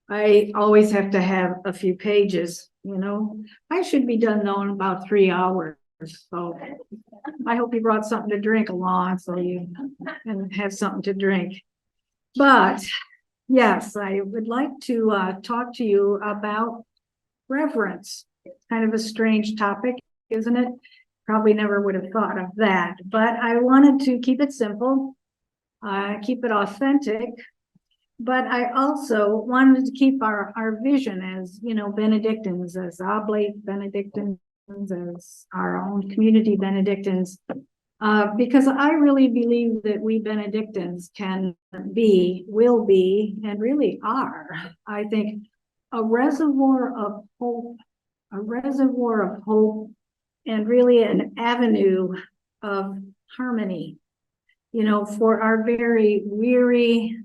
I always have to have a few pages, I should be done though in about 3 hours. So I hope you brought something to drink along so you can have something to drink. But yes, I would like to talk to you about reverence. Kind of a strange topic, isn't it? Probably never would have thought of that, but I wanted to keep it simple, keep it authentic, but I also wanted to keep our vision as, Benedictines, as Oblate Benedictines, as our own community Benedictines, because I really believe that we Benedictines will be, and really are, I think, a reservoir of hope, and really an avenue of harmony, for our very weary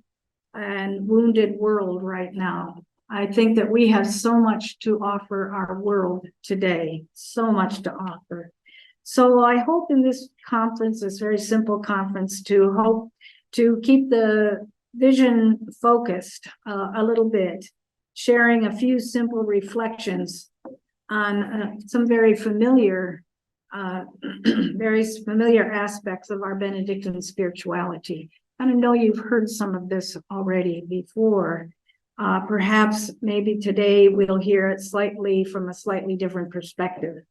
and wounded world right now. I think that we have so much to offer our world today, so much to offer. So I hope in this conference, this very simple conference, to keep the vision focused a little bit, sharing a few simple reflections on some very familiar aspects of our Benedictine spirituality. I know you've heard some of this already before. Perhaps maybe today we'll hear it from a slightly different perspective.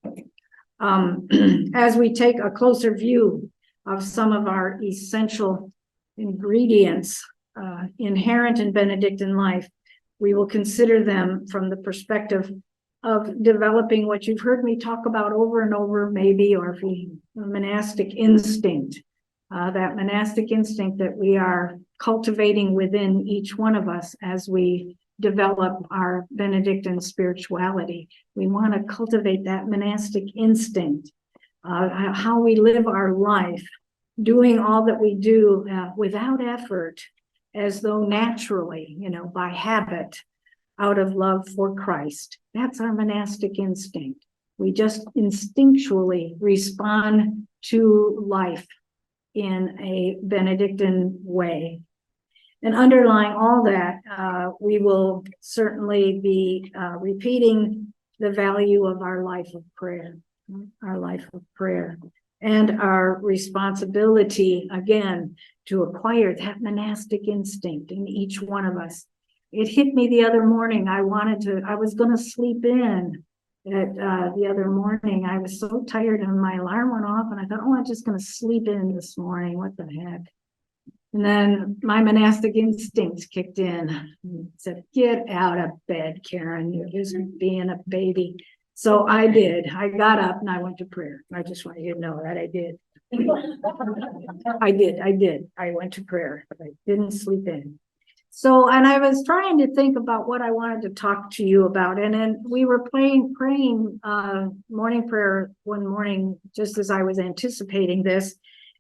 As we take a closer view of some of our essential ingredients inherent in Benedictine life, we will consider them from the perspective of developing what you've heard me talk about over and over, maybe, or monastic instinct. That monastic instinct that we are cultivating within each one of us as we develop our Benedictine spirituality. We want to cultivate that monastic instinct, how we live our life, doing all that we do without effort, as though naturally, by habit, out of love for Christ. That's our monastic instinct. We just instinctually respond to life in a Benedictine way. And underlying all that, we will certainly be repeating the value of our life of prayer, and our responsibility, again, to acquire that monastic instinct in each one of us. It hit me the other morning. I was going to sleep in the other morning. I was so tired and my alarm went off and I thought, I'm just going to sleep in this morning. What the heck? And then my monastic instincts kicked in and said, get out of bed, Karen. You're just being a baby. So I did. I got up and I went to prayer. I just want you to know that I did. I did. I went to prayer, but I didn't sleep in. So, and I was trying to think about what I wanted to talk to you about. And then we were praying morning prayer one morning, just as I was anticipating this.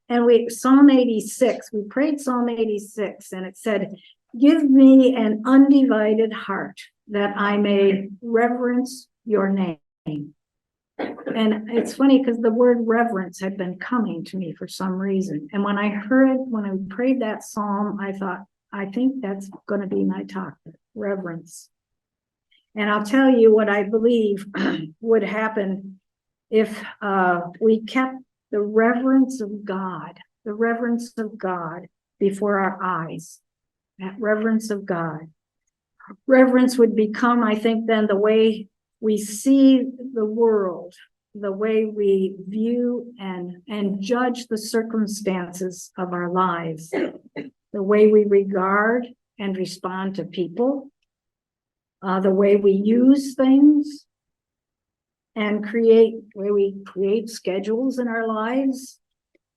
And Psalm 86, we prayed Psalm 86, and it said, give me an undivided heart that I may reverence your name. And it's funny because the word reverence had been coming to me for some reason. And when I prayed that psalm, I thought, I think that's going to be my topic, reverence. And I'll tell you what I believe would happen if we kept the reverence of God before our eyes, that reverence of God. Reverence would become, I think, then the way we see the world, the way we view and judge the circumstances of our lives, the way we regard and respond to people, the way we use things and we create schedules in our lives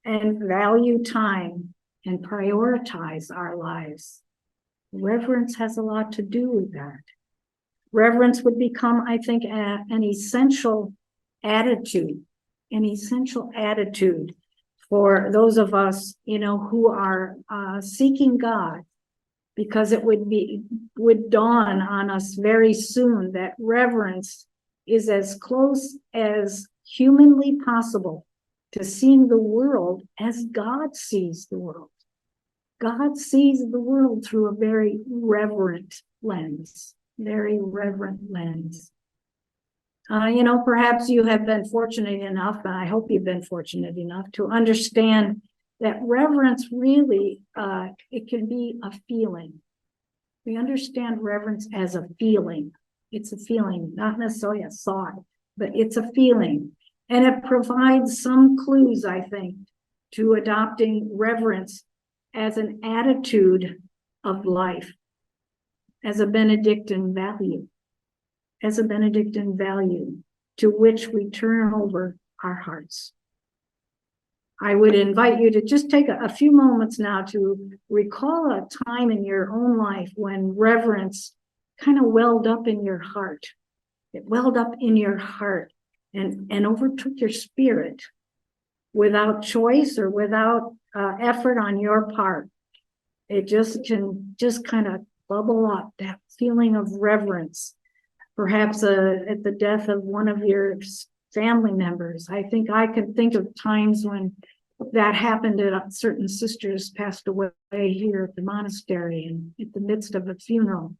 and value time and prioritize our lives. Reverence has a lot to do with that. Reverence would become, I think, an essential attitude for those of us, who are seeking God, because it would dawn on us very soon that reverence is as close as humanly possible to seeing the world as God sees the world. God sees the world through a very reverent lens. very reverent lens. Perhaps you have been fortunate enough, and I hope you've been fortunate enough to understand that reverence really, it can be a feeling. We understand reverence as a feeling. It's a feeling, not necessarily a thought, but it's a feeling. And it provides some clues, I think, to adopting reverence as an attitude of life, as a Benedictine value. As a Benedictine value to which we turn over our hearts. I would invite you to just take a few moments now to recall a time in your own life when reverence kind of welled up in your heart. It welled up in your heart and overtook your spirit without choice or without effort on your part. It just can just kind of bubble up, that feeling of reverence. Perhaps at the death of one of your family members. I think I can think of times when that happened, at certain sisters passed away here at the monastery, and in the midst of a funeral,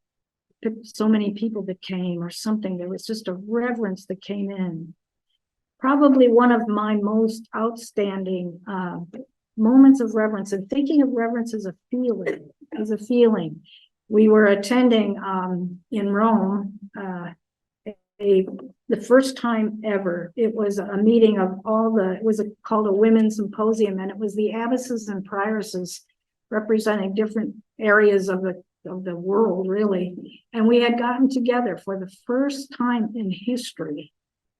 so many people that came or something, there was just a reverence that came in. Probably one of my most outstanding moments of reverence, and thinking of reverence as a feeling. We were attending in Rome, the first time ever. It was a meeting of called a women's symposium, and it was the abbesses and prioresses representing different areas of the world, really. And we had gotten together for the first time in history.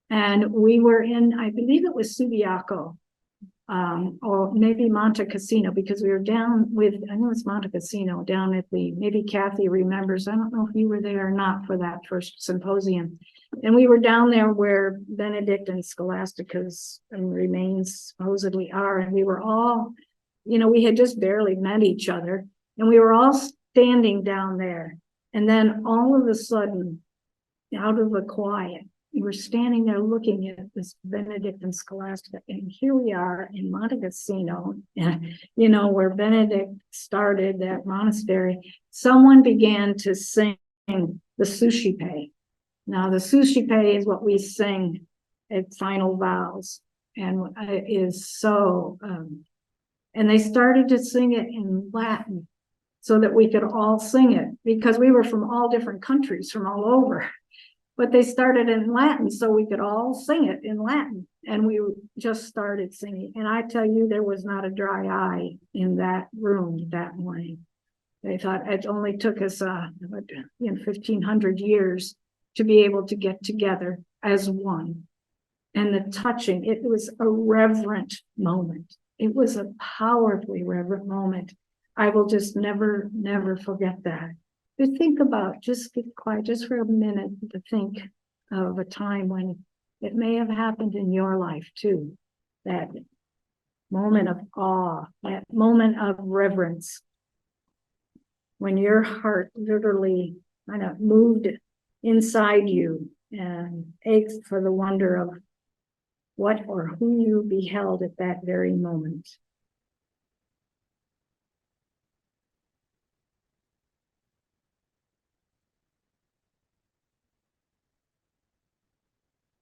And we were in, I believe it was Subiaco, or maybe Monte Cassino, because we were down with, I know it's Monte Cassino, down at maybe Kathy remembers, I don't know if you were there or not for that first symposium. And we were down there where Benedict and Scholastica's remains supposedly are. And we were all, we had just barely met each other. And we were all standing down there. And then all of a sudden, out of the quiet, we were standing there looking at this Benedict and Scholastica, and here we are in Monte Cassino, where Benedict started that monastery. Someone began to sing the Suscipe. Now, the Suscipe is what we sing at final vows, and it is so, and they started to sing it in Latin so that we could all sing it, because we were from all different countries, from all over. But they started in Latin so we could all sing it in Latin. And we just started singing. And I tell you, there was not a dry eye in that room that morning. They thought it only took us 1,500 years to be able to get together as one. And the touching, it was a reverent moment. It was a powerfully reverent moment. I will just never forget that. But think about, just get quiet just for a minute to think of a time when it may have happened in your life too. That moment of awe, that moment of reverence, when your heart literally kind of moved inside you and ached for the wonder of what or who you beheld at that very moment.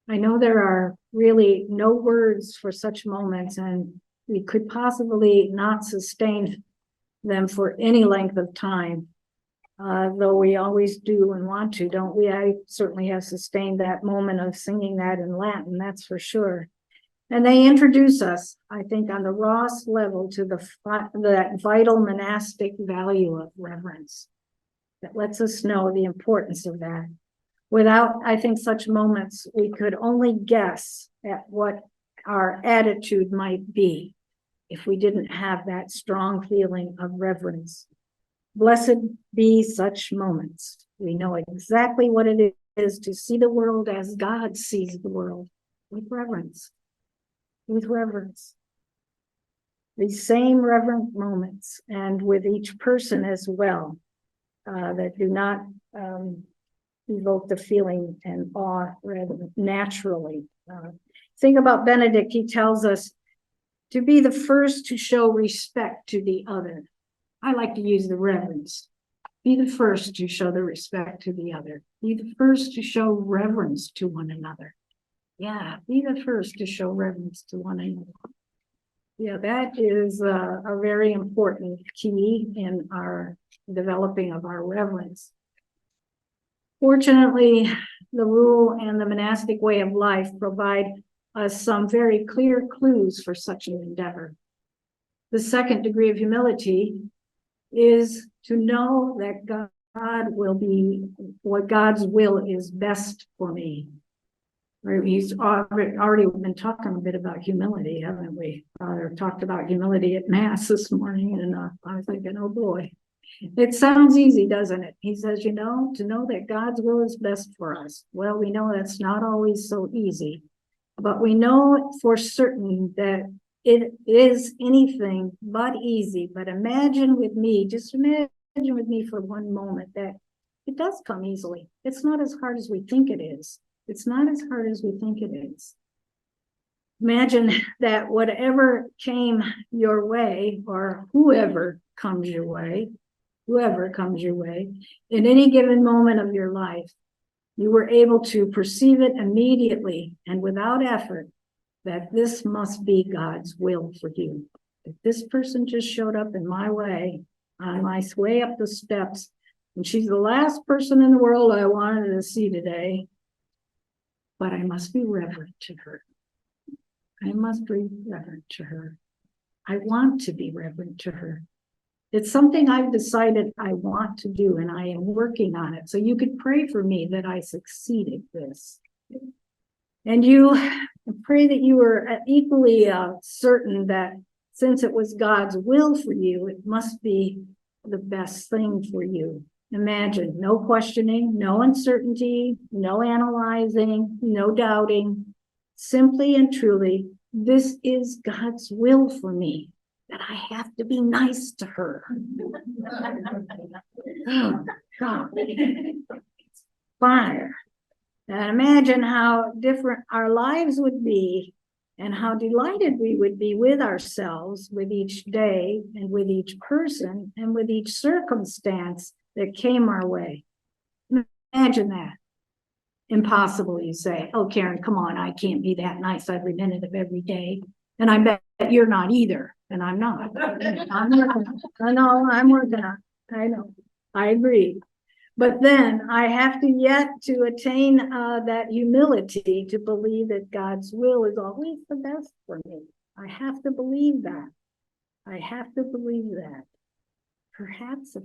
I know there are really no words for such moments, and we could possibly not sustain them for any length of time, though we always do and want to, don't we? I certainly have sustained that moment of singing that in Latin, that's for sure. And they introduce us, I think, on the rawest level to that vital monastic value of reverence that lets us know the importance of that. Without, I think, such moments, we could only guess at what our attitude might be if we didn't have that strong feeling of reverence. Blessed be such moments. We know exactly what it is to see the world as God sees the world, with reverence. With reverence. These same reverent moments, and with each person as well, that do not evoke the feeling and awe rather naturally. Think about Benedict. He tells us to be the first to show respect to the other. I like to use the reverence. Be the first to show the respect to the other. Be the first to show reverence to one another. Yeah, be the first to show reverence to one another. Yeah, that is a very important key in our developing of our reverence. Fortunately, the rule and the monastic way of life provide us some very clear clues for such an endeavor. The second degree of humility is to know that God will be, what God's will is best for me. He's already been talking a bit about humility, haven't we? Father talked about humility at Mass this morning, and I was thinking, oh boy, it sounds easy, doesn't it? He says, to know that God's will is best for us. Well, we know that's not always so easy, but we know for certain that it is anything but easy. But imagine with me for one moment that it does come easily. It's not as hard as we think it is. It's not as hard as we think it is. Imagine that whatever came your way, or whoever comes your way, in any given moment of your life, you were able to perceive it immediately and without effort that this must be God's will for you. If this person just showed up in my way, on my way up the steps, and she's the last person in the world I wanted to see today, but I must be reverent to her. I must be reverent to her. I want to be reverent to her. It's something I've decided I want to do, and I am working on it. So you could pray for me that I succeed at this. And you pray that you are equally certain that since it was God's will for you, it must be the best thing for you. Imagine no questioning, no uncertainty, no analyzing, no doubting. Simply and truly, this is God's will for me, that I have to be nice to her. Oh, God. Fire. And imagine how different our lives would be and how delighted we would be with ourselves, with each day and with each person and with each circumstance that came our way. Imagine that. Impossible, you say. Oh, Karen, come on, I can't be that nice every minute of every day. And I bet you're not either. And I'm not. I'm working on it. I know. I agree. But then I have to attain that humility to believe that God's will is always the best for me. I have to believe that. I have to believe that. Perhaps if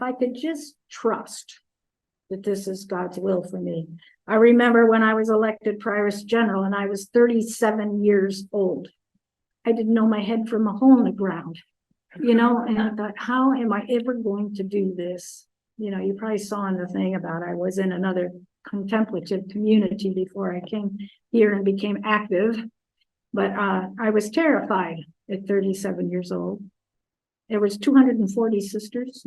I could just trust that this is God's will for me. I remember when I was elected Prioress General and I was 37 years old. I didn't know my head from a hole in the ground, and I thought, how am I ever going to do this? You probably saw in the thing about I was in another contemplative community before I came here and became active, but I was terrified at 37 years old. There was 240 sisters,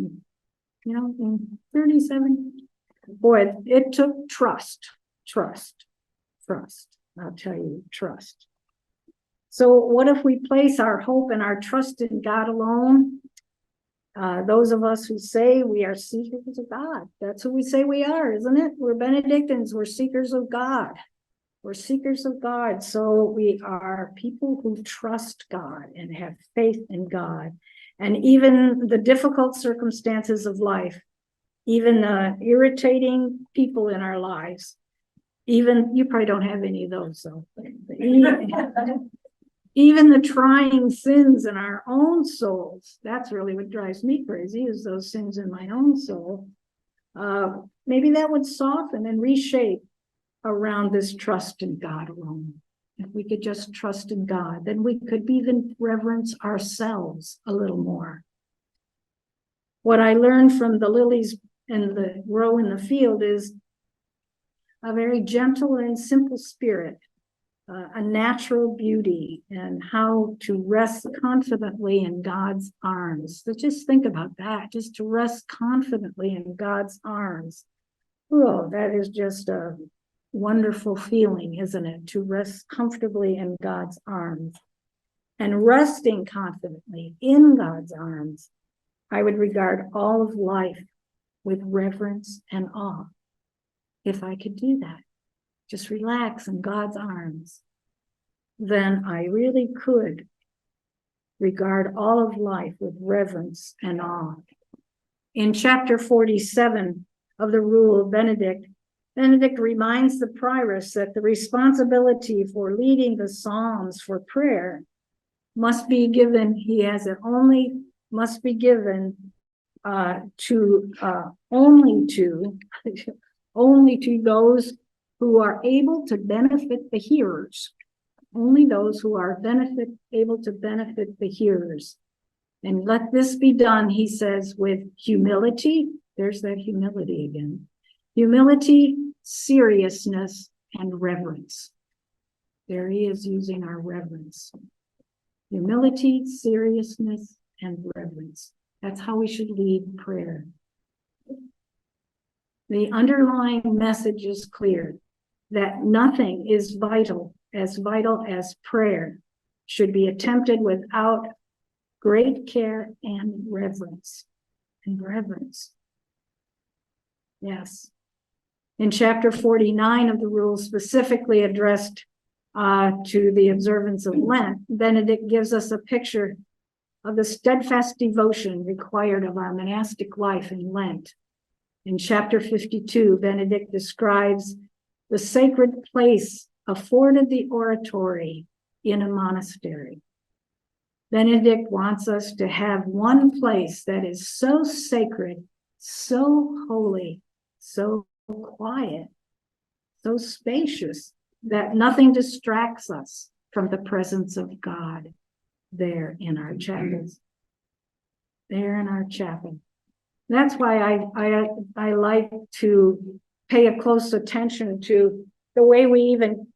and 37. Boy, it took trust. I'll tell you, trust. So what if we place our hope and our trust in God alone? Those of us who say we are seekers of God, that's who we say we are, isn't it? We're Benedictines, we're seekers of God. We're seekers of God. So we are people who trust God and have faith in God. And even the difficult circumstances of life, even the irritating people in our lives, even, you probably don't have any of those, though. Even the trying sins in our own souls, that's really what drives me crazy, is those sins in my own soul. Maybe that would soften and reshape around this trust in God alone. If we could just trust in God, then we could even reverence ourselves a little more. What I learned from the lilies and the grow in the field is a very gentle and simple spirit, a natural beauty, and how to rest confidently in God's arms. So just think about that, just to rest confidently in God's arms. Oh, that is just a wonderful feeling, isn't it? To rest comfortably in God's arms. And resting confidently in God's arms I would regard all of life with reverence and awe. If I could do that, just relax in God's arms, then I really could regard all of life with reverence and awe. In chapter 47 of the Rule of Benedict, Benedict reminds the prioress that the responsibility for leading the Psalms for prayer must be given, he has it only, must be given only to those who are able to benefit the hearers. Only those who are able to benefit the hearers. And let this be done, he says, with humility. There's that humility again. Humility, seriousness, and reverence. There he is using our reverence. Humility, seriousness, and reverence. That's how we should lead prayer. The underlying message is clear, that nothing is vital as prayer should be attempted without great care and reverence. And reverence. Yes. In chapter 49 of the rules, specifically addressed to the observance of Lent, Benedict gives us a picture of the steadfast devotion required of our monastic life in Lent. In chapter 52, Benedict describes the sacred place afforded the oratory in a monastery. Benedict wants us to have one place that is so sacred, so holy, so quiet, so spacious, that nothing distracts us from the presence of God there in our chapels. There in our chapel. That's why I like to pay a close attention to the way we even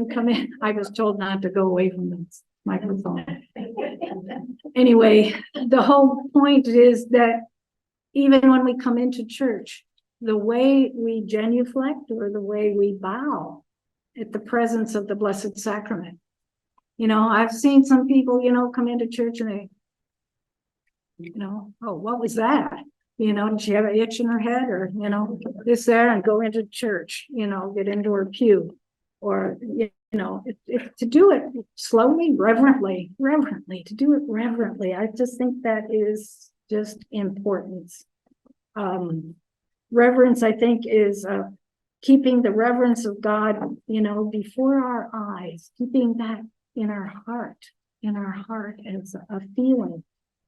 come in. I was told not to go away from the microphone. Anyway, the whole point is that even when we come into church, the way we genuflect or the way we bow at the presence of the Blessed Sacrament. You know, I've seen some people, come into church and they, oh, what was that? Did she have an itch in her head or, this, that, and go into church, get into her pew or, to do it slowly, reverently, to do it reverently. I just think that is just important. Reverence, I think, is keeping the reverence of God, before our eyes, keeping that in our heart as a feeling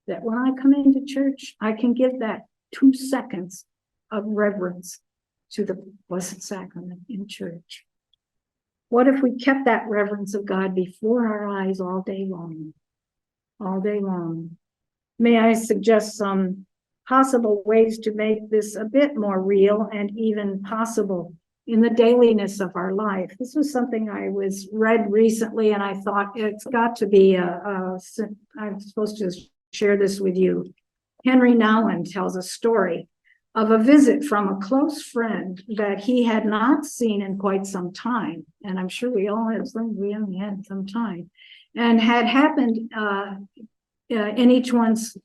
that when I come into church, I can give that 2 seconds of reverence to the Blessed Sacrament in church. What if we kept that reverence of God before our eyes all day long? All day long. May I suggest some possible ways to make this a bit more real and even possible in the dailiness of our life? This was something I read recently, and I thought it's got to be I'm supposed to share this with you. Henry Nouwen tells a story of a visit from a close friend that he had not seen in quite some time. And I'm sure we all have some, we haven't had some time. And had happened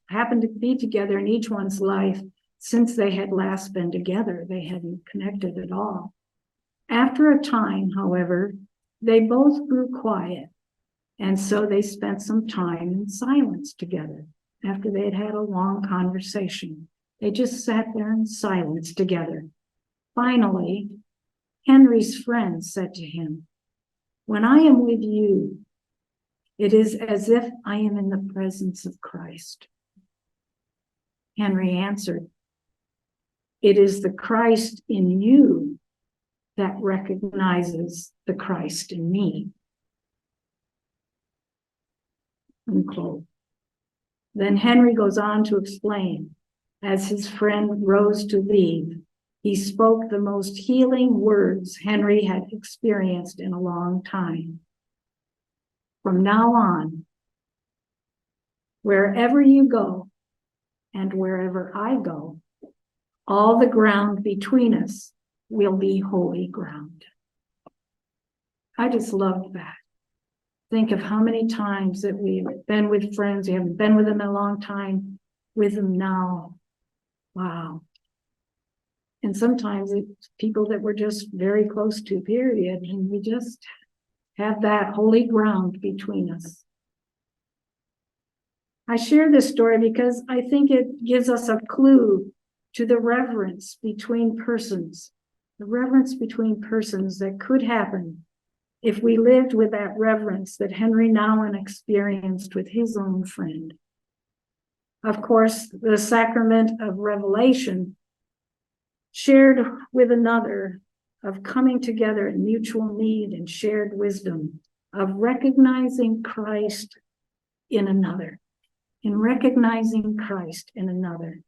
happened to be together in each one's life since they had last been together. They hadn't connected at all. After a time, however, they both grew quiet. And so they spent some time in silence together. After they had had a long conversation, they just sat there in silence together. Finally, Henry's friend said to him, "When I am with you, it is as if I am in the presence of Christ." Henry answered, "It is the Christ in you that recognizes the Christ in me." Unquote. Then Henry goes on to explain, as his friend rose to leave, he spoke the most healing words Henry had experienced in a long time. "From now on, wherever you go and wherever I go, all the ground between us will be holy ground." I just loved that. Think of how many times that we've been with friends, we haven't been with them in a long time, with them now. Wow. And sometimes it's people that we're just very close to, period. And we just have that holy ground between us. I share this story because I think it gives us a clue to the reverence between persons, the reverence between persons that could happen if we lived with that reverence that Henry Nouwen experienced with his own friend. Of course, the sacrament of revelation shared with another, of coming together in mutual need and shared wisdom, of recognizing Christ in another. In recognizing Christ in another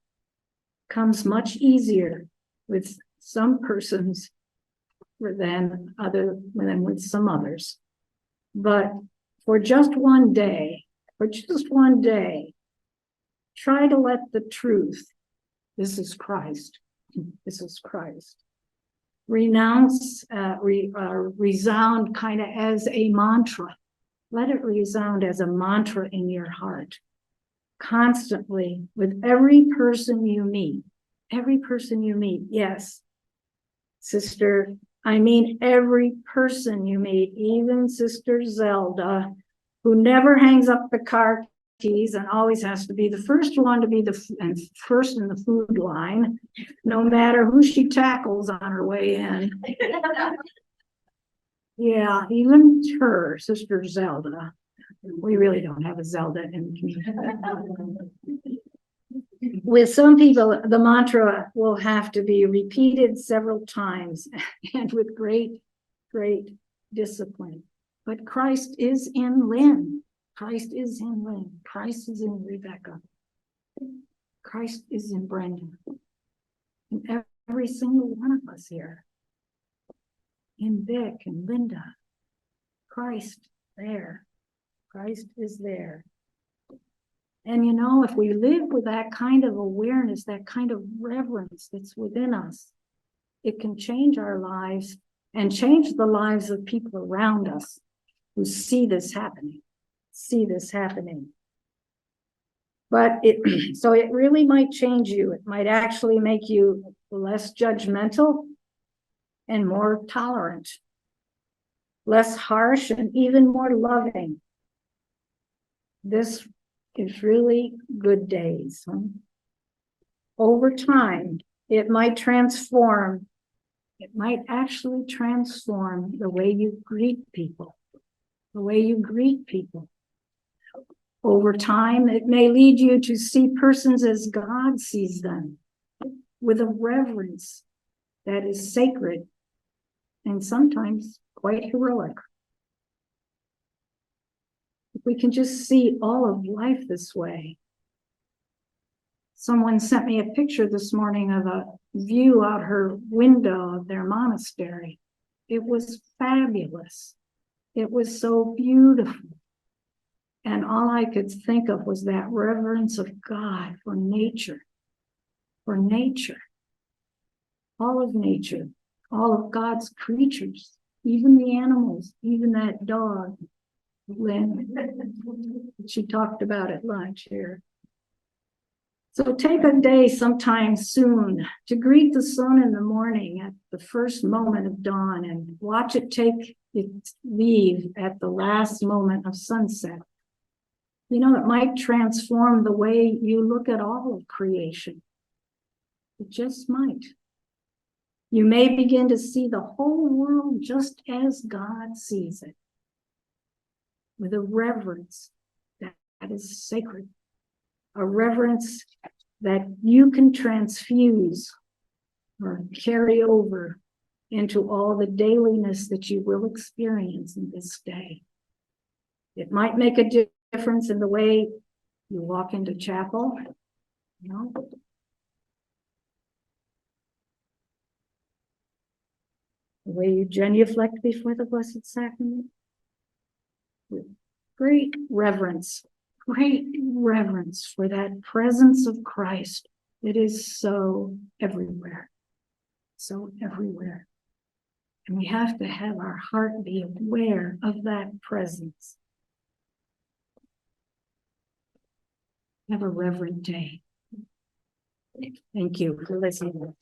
comes much easier with some persons than with some others. But for just one day, try to let the truth, this is Christ, resound kind of as a mantra. Let it resound as a mantra in your heart. Constantly with every person you meet. Yes, sister, I mean every person you meet, even Sister Zelda, who never hangs up the car keys and always has to be the first one to be first in the food line, no matter who she tackles on her way in. Yeah, even her, Sister Zelda. We really don't have a Zelda in the community. With some people, the mantra will have to be repeated several times and with great, great discipline. But Christ is in Lynn. Christ is in Lynn. Christ is in Rebecca. Christ is in Brenda. In every single one of us here. In Vic and Linda. Christ there. Christ is there. And you know, if we live with that kind of awareness, that kind of reverence that's within us, it can change our lives and change the lives of people around us who see this happening. But so it really might change you. It might actually make you less judgmental and more tolerant, less harsh and even more loving. This is really good days. Over time, it might actually transform the way you greet people. Over time, it may lead you to see persons as God sees them, with a reverence that is sacred and sometimes quite heroic. If we can just see all of life this way. Someone sent me a picture this morning of a view out her window of their monastery. It was fabulous. It was so beautiful. And all I could think of was that reverence of God for nature. All of nature, all of God's creatures, even the animals, even that dog, Lynn. She talked about at lunch here. So take a day sometime soon to greet the sun in the morning at the first moment of dawn and watch it take its leave at the last moment of sunset. You know, it might transform the way you look at all of creation. It just might. You may begin to see the whole world just as God sees it, with a reverence that is sacred, a reverence that you can transfuse or carry over into all the dailiness that you will experience in this day. It might make a difference in the way you walk into chapel, you know. The way you genuflect before the Blessed Sacrament. With great reverence for that presence of Christ. It is so everywhere. And we have to have our heart be aware of that presence. Have a reverent day. Thank you for listening.